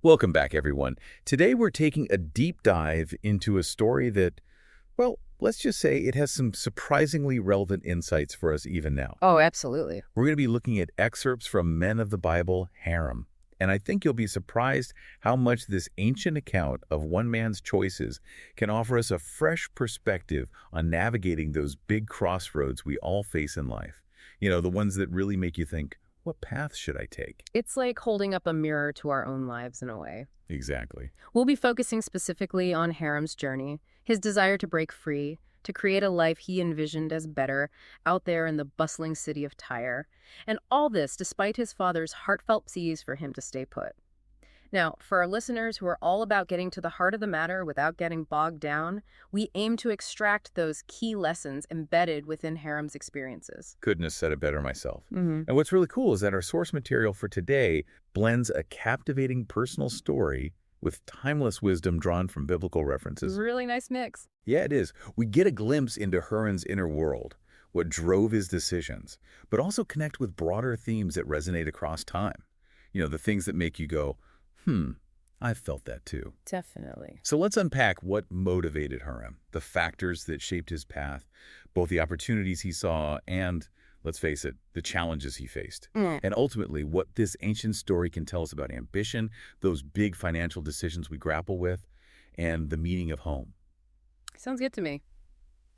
Welcome back, everyone. Today we're taking a deep dive into a story that, well, let's just say it has some surprisingly relevant insights for us even now. Oh, absolutely. We're going to be looking at excerpts from Men of the Bible, Harim. And I think you'll be surprised how much this ancient account of one man's choices can offer us a fresh perspective on navigating those big crossroads we all face in life. The ones that really make you think, what path should I take? It's like holding up a mirror to our own lives in a way. Exactly. We'll be focusing specifically on Harim's journey, his desire to break free, to create a life he envisioned as better out there in the bustling city of Tyre. And all this despite his father's heartfelt pleas for him to stay put. Now, for our listeners who are all about getting to the heart of the matter without getting bogged down, we aim to extract those key lessons embedded within Harim's experiences. Couldn't have said it better myself. And what's really cool is that our source material for today blends a captivating personal story with timeless wisdom drawn from biblical references. Really nice mix. Yeah, it is. We get a glimpse into Huron's inner world, what drove his decisions, but also connect with broader themes that resonate across time. The things that make you go, I've felt that too. Definitely. So let's unpack what motivated Harim, the factors that shaped his path, both the opportunities he saw and, let's face it, the challenges he faced. And ultimately, what this ancient story can tell us about ambition, those big financial decisions we grapple with, and the meaning of home. Sounds good to me.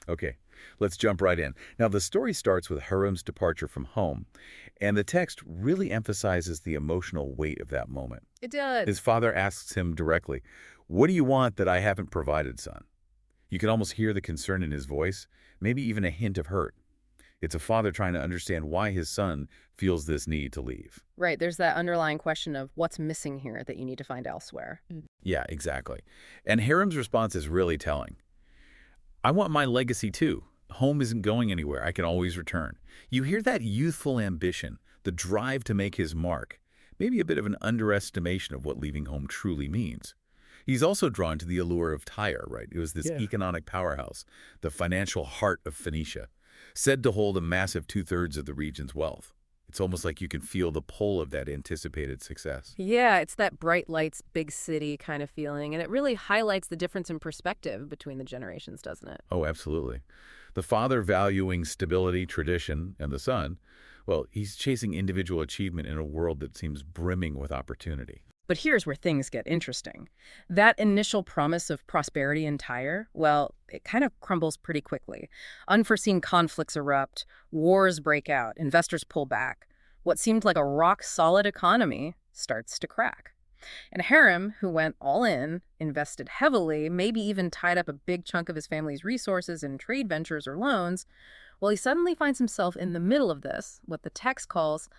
Okay, let's jump right in. Now, the story starts with Harim's departure from home, and the text really emphasizes the emotional weight of that moment. It does. His father asks him directly, "What do you want that I haven't provided, son?" You can almost hear the concern in his voice, maybe even a hint of hurt. It's a father trying to understand why his son feels this need to leave. Right, there's that underlying question of what's missing here that you need to find elsewhere. Yeah, exactly. And Harim's response is really telling. "I want my legacy too. Home isn't going anywhere. I can always return." You hear that youthful ambition, the drive to make his mark, maybe a bit of an underestimation of what leaving home truly means. He's also drawn to the allure of Tyre, right? It was this economic powerhouse, the financial heart of Phoenicia, said to hold a massive two-thirds of the region's wealth. It's almost like you can feel the pull of that anticipated success. Yeah, it's that bright lights, big city kind of feeling, and it really highlights the difference in perspective between the generations, doesn't it? Oh, absolutely. The father valuing stability, tradition, and the son, well, he's chasing individual achievement in a world that seems brimming with opportunity. But here's where things get interesting. That initial promise of prosperity in Tyre, well, it kind of crumbles pretty quickly. Unforeseen conflicts erupt, wars break out, investors pull back. What seemed like a rock-solid economy starts to crack. And Harim, who went all in, invested heavily, maybe even tied up a big chunk of his family's resources in trade ventures or loans, well, he suddenly finds himself in the middle of this, what the text calls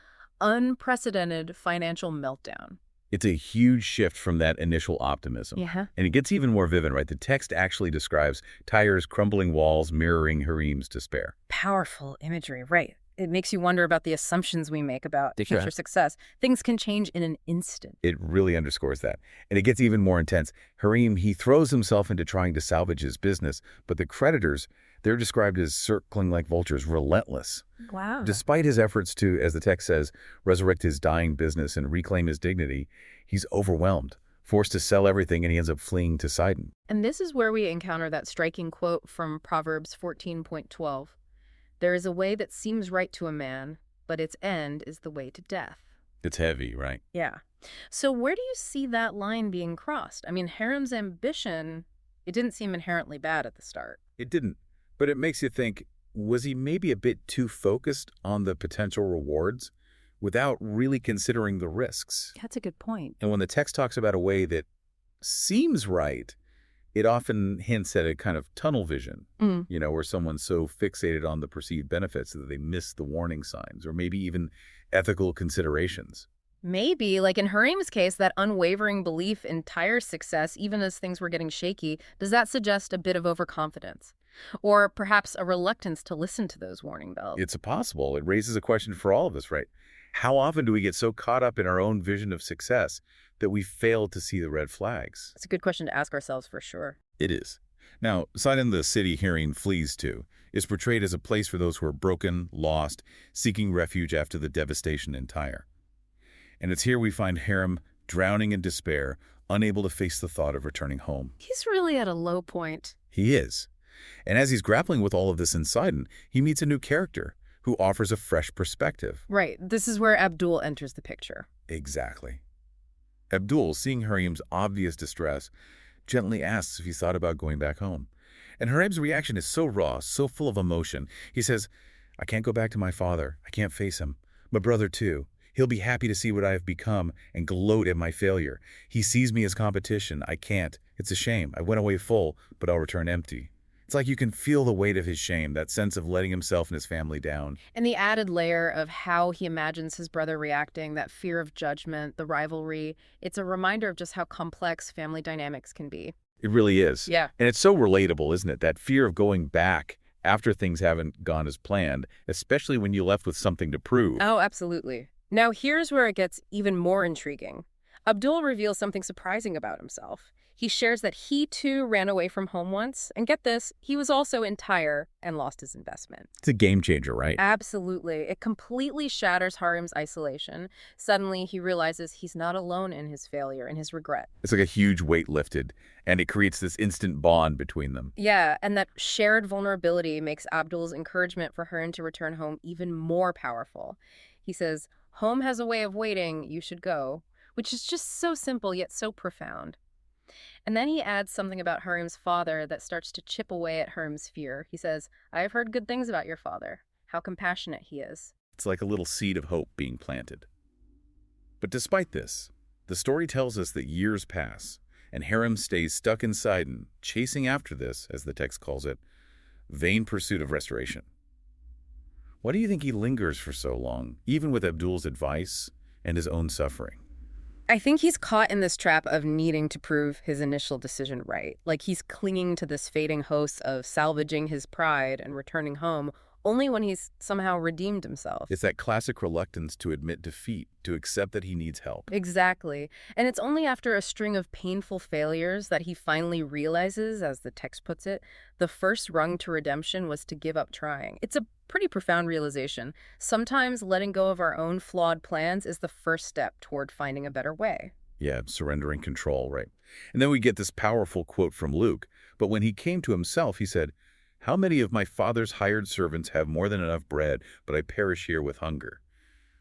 unprecedented financial meltdown. It's a huge shift from that initial optimism. Yeah. And it gets even more vivid, right? The text actually describes Tyre's crumbling walls mirroring Harim's despair. Powerful imagery, right. It makes you wonder about the assumptions we make about Sure. future success. Things can change in an instant. It really underscores that. And it gets even more intense. Harim, he throws himself into trying to salvage his business, but the creditors, they're described as circling like vultures, relentless. Wow. Despite his efforts to, as the text says, resurrect his dying business and reclaim his dignity, he's overwhelmed, forced to sell everything, and he ends up fleeing to Sidon. And this is where we encounter that striking quote from Proverbs 14:12. There is a way that seems right to a man, but its end is the way to death. It's heavy, right? Yeah. So where do you see that line being crossed? I mean, Harim's ambition, it didn't seem inherently bad at the start. It didn't. But it makes you think, was he maybe a bit too focused on the potential rewards without really considering the risks? That's a good point. And when the text talks about a way that seems right, it often hints at a kind of tunnel vision, where someone's so fixated on the perceived benefits that they miss the warning signs or maybe even ethical considerations. Maybe, like in Harim's case, that unwavering belief in Tyre's success, even as things were getting shaky, does that suggest a bit of overconfidence? Or perhaps a reluctance to listen to those warning bells? It's possible. It raises a question for all of us, right? How often do we get so caught up in our own vision of success that we fail to see the red flags? It's a good question to ask ourselves for sure. It is. Now, Sidon, the city Harim flees to, is portrayed as a place for those who are broken, lost, seeking refuge after the devastation in Tyre. And it's here we find Harim drowning in despair, unable to face the thought of returning home. He's really at a low point. He is. And as he's grappling with all of this in Sidon, he meets a new character who offers a fresh perspective. Right. This is where Abdul enters the picture. Exactly. Abdul, seeing Harim's obvious distress, gently asks if he's thought about going back home. And Harim's reaction is so raw, so full of emotion. He says, I can't go back to my father. I can't face him. My brother, too. He'll be happy to see what I have become and gloat at my failure. He sees me as competition. I can't. It's a shame. I went away full, but I'll return empty. It's like you can feel the weight of his shame, that sense of letting himself and his family down. And the added layer of how he imagines his brother reacting, that fear of judgment, the rivalry, it's a reminder of just how complex family dynamics can be. It really is. Yeah. And it's so relatable, isn't it? That fear of going back after things haven't gone as planned, especially when you're left with something to prove. Oh, absolutely. Now, here's where it gets even more intriguing. Abdul reveals something surprising about himself. He shares that he, too, ran away from home once. And get this, he was also in Tyre and lost his investment. It's a game changer, right? Absolutely. It completely shatters Harim's isolation. Suddenly, he realizes he's not alone in his failure and his regret. It's like a huge weight lifted, and it creates this instant bond between them. Yeah, and that shared vulnerability makes Abdul's encouragement for Harim to return home even more powerful. He says, home has a way of waiting, you should go, which is just so simple yet so profound. And then he adds something about Harim's father that starts to chip away at Harim's fear. He says, I have heard good things about your father, how compassionate he is. It's like a little seed of hope being planted. But despite this, the story tells us that years pass, and Harim stays stuck in Sidon, chasing after this, as the text calls it, vain pursuit of restoration. Why do you think he lingers for so long, even with Abdul's advice and his own suffering? I think he's caught in this trap of needing to prove his initial decision right. Like he's clinging to this fading hope of salvaging his pride and returning home only when he's somehow redeemed himself. It's that classic reluctance to admit defeat, to accept that he needs help. Exactly. And it's only after a string of painful failures that he finally realizes, as the text puts it, the first rung to redemption was to give up trying. It's a pretty profound realization. Sometimes letting go of our own flawed plans is the first step toward finding a better way. Yeah, surrendering control, right? And then we get this powerful quote from Luke. But when he came to himself, he said, how many of my father's hired servants have more than enough bread, but I perish here with hunger?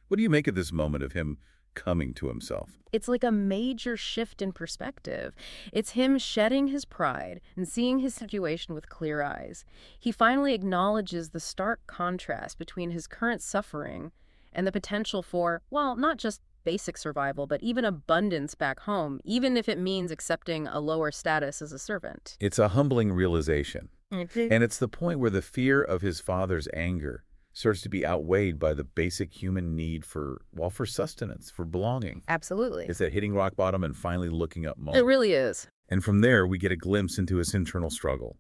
What do you make of this moment of him coming to himself? It's like a major shift in perspective. It's him shedding his pride and seeing his situation with clear eyes. He finally acknowledges the stark contrast between his current suffering and the potential for, well, not just basic survival, but even abundance back home, even if it means accepting a lower status as a servant. It's a humbling realization. And it's the point where the fear of his father's anger starts to be outweighed by the basic human need for sustenance, for belonging. Absolutely. It's that hitting rock bottom and finally looking up moment. It really is. And from there, we get a glimpse into his internal struggle.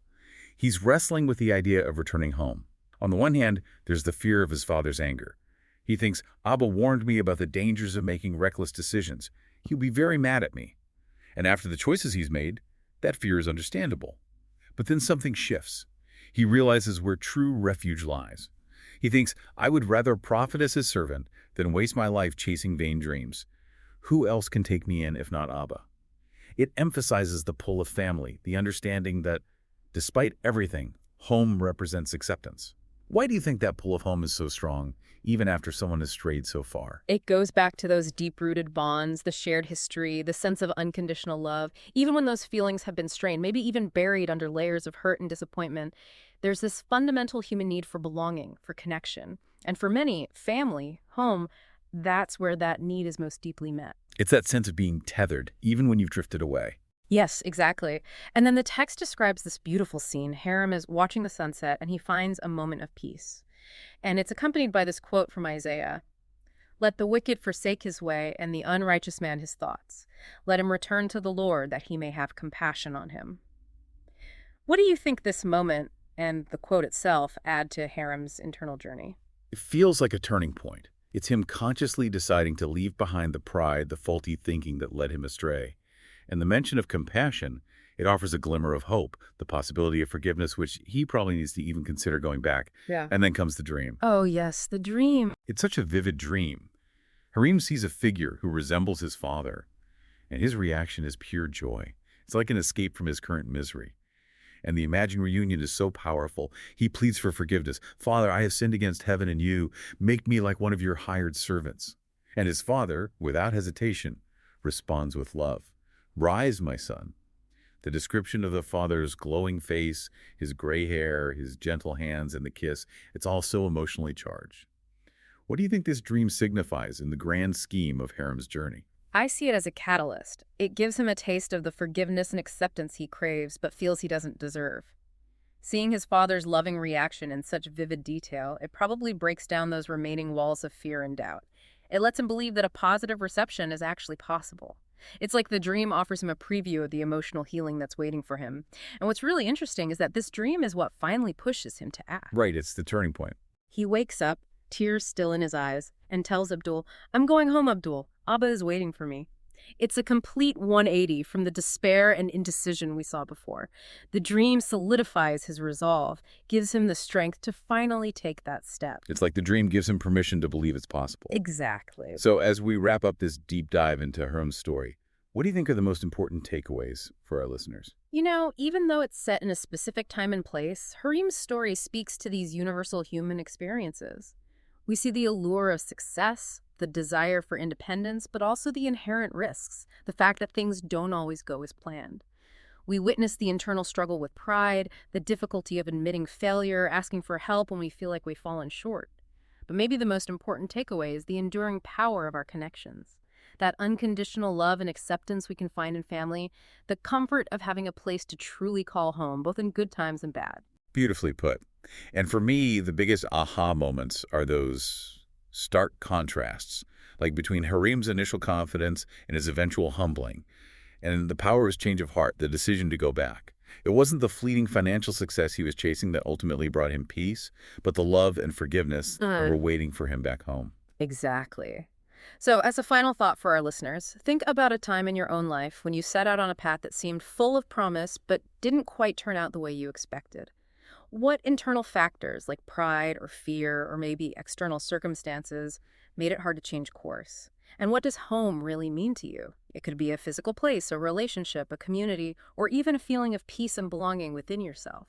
He's wrestling with the idea of returning home. On the one hand, there's the fear of his father's anger. He thinks, Abba warned me about the dangers of making reckless decisions. He'll be very mad at me. And after the choices he's made, that fear is understandable. But then something shifts. He realizes where true refuge lies. He thinks, I would rather profit as his servant than waste my life chasing vain dreams. Who else can take me in if not Abba? It emphasizes the pull of family, the understanding that, despite everything, home represents acceptance. Why do you think that pull of home is so strong, even after someone has strayed so far? It goes back to those deep-rooted bonds, the shared history, the sense of unconditional love. Even when those feelings have been strained, maybe even buried under layers of hurt and disappointment, there's this fundamental human need for belonging, for connection. And for many, family, home, that's where that need is most deeply met. It's that sense of being tethered, even when you've drifted away. Yes, exactly. And then the text describes this beautiful scene. Harim is watching the sunset, and he finds a moment of peace. And it's accompanied by this quote from Isaiah. Let the wicked forsake his way, and the unrighteous man his thoughts. Let him return to the Lord, that he may have compassion on him. What do you think this moment and the quote itself add to Harim's internal journey? It feels like a turning point. It's him consciously deciding to leave behind the pride, the faulty thinking that led him astray. And the mention of compassion, it offers a glimmer of hope, the possibility of forgiveness, which he probably needs to even consider going back. Yeah. And then comes the dream. Oh, yes, the dream. It's such a vivid dream. Harim sees a figure who resembles his father. And his reaction is pure joy. It's like an escape from his current misery. And the imagined reunion is so powerful. He pleads for forgiveness. Father, I have sinned against heaven and you. Make me like one of your hired servants. And his father, without hesitation, responds with love. Rise, my son. The description of the father's glowing face, his gray hair, his gentle hands, and the kiss, it's all so emotionally charged. What do you think this dream signifies in the grand scheme of Harim's journey? I see it as a catalyst. It gives him a taste of the forgiveness and acceptance he craves but feels he doesn't deserve. Seeing his father's loving reaction in such vivid detail, it probably breaks down those remaining walls of fear and doubt. It lets him believe that a positive reception is actually possible. It's like the dream offers him a preview of the emotional healing that's waiting for him. And what's really interesting is that this dream is what finally pushes him to act. Right, it's the turning point. He wakes up, tears still in his eyes, and tells Abdul, "I'm going home, Abdul. Abba is waiting for me." It's a complete 180 from the despair and indecision we saw before. The dream solidifies his resolve, gives him the strength to finally take that step. It's like the dream gives him permission to believe it's possible. Exactly. So as we wrap up this deep dive into Harim's story, what do you think are the most important takeaways for our listeners? You know, even though it's set in a specific time and place, Harim's story speaks to these universal human experiences. We see the allure of success, the desire for independence, but also the inherent risks, the fact that things don't always go as planned. We witness the internal struggle with pride, the difficulty of admitting failure, asking for help when we feel like we've fallen short. But maybe the most important takeaway is the enduring power of our connections. That unconditional love and acceptance we can find in family, the comfort of having a place to truly call home, both in good times and bad. Beautifully put. And for me, the biggest aha moments are those stark contrasts, like between Harim's initial confidence and his eventual humbling, and the power of his change of heart, the decision to go back. It wasn't the fleeting financial success he was chasing that ultimately brought him peace, but the love and forgiveness that were waiting for him back home. Exactly. So, as a final thought for our listeners, think about a time in your own life when you set out on a path that seemed full of promise but didn't quite turn out the way you expected. What internal factors, like pride or fear or maybe external circumstances, made it hard to change course? And what does home really mean to you? It could be a physical place, a relationship, a community, or even a feeling of peace and belonging within yourself.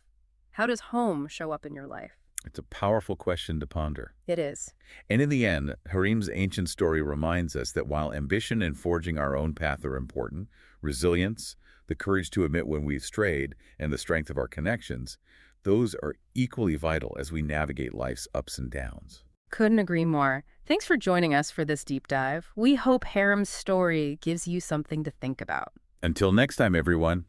How does home show up in your life? It's a powerful question to ponder. It is. And in the end, Harim's ancient story reminds us that while ambition and forging our own path are important, resilience, the courage to admit when we've strayed, and the strength of our connections, those are equally vital as we navigate life's ups and downs. Couldn't agree more. Thanks for joining us for this deep dive. We hope Harim's story gives you something to think about. Until next time, everyone.